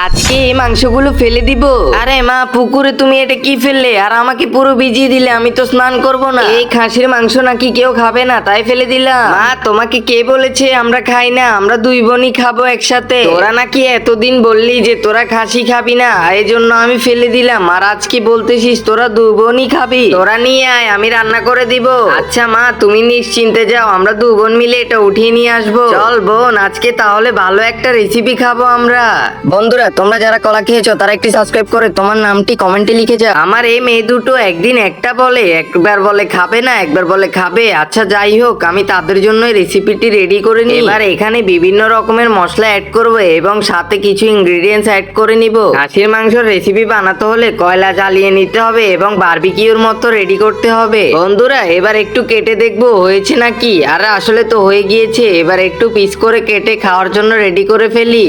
আজকে এই মাংসগুলো ফেলে দিব। আরে মা, পুকুরে তুমি এটা কি ফেললে আর আমাকে পুরো ভিজিয়ে দিলে? আমি তো স্নান করব না। এই খাসির মাংস নাকি কেউ খাবে না, তাই ফেলে দিলাম। মা, তোমাকে কে বলেছে আমরা খাই না? আমরা দুই বোনই খাবো একসাথে। তোরা নাকি এতদিন বললি যে তোরা খাসি খাবি না, এই জন্য আমি ফেলে দিলাম। আর আজকে বলতেছিস তোরা দুই বোনই খাবি। তোরা নিয়ে আয়, আমি রান্না করে দিব। আচ্ছা মা, তুমি নিশ্চিন্তে যাও, আমরা দু বোন মিলে এটা উঠিয়ে নিয়ে আসবো। চল বোন, আজকে তাহলে ভালো একটা রেসিপি খাবো আমরা। বন্ধুরা, তোমরা যারা কলা খেয়েছো তারা একটি সাবস্ক্রাইব করে তোমার নামটি কমেন্টে লিখে যাও। আমার এই মেয়ে দুটো একদিন একটা বলে, একবার বলে খাবে না, একবার বলে খাবে। আচ্ছা যাই হোক, আমি তাদের জন্য রেসিপিটি রেডি করে নিই। এবার এখানে বিভিন্ন রকমের মশলা অ্যাড করবো এবং সাথে কিছু ইনগ্রেডিয়েন্টস অ্যাড করে নিব। খাসির মাংসের রেসিপি বানাতে হলে কয়লা জ্বালিয়ে নিতে হবে এবং বারবিকিউর মতো রেডি করতে হবে। বন্ধুরা, এবার একটু কেটে দেখবো হয়েছে নাকি। আর আসলে তো হয়ে গিয়েছে। এবার একটু পিস করে কেটে খাওয়ার জন্য রেডি করে ফেলি।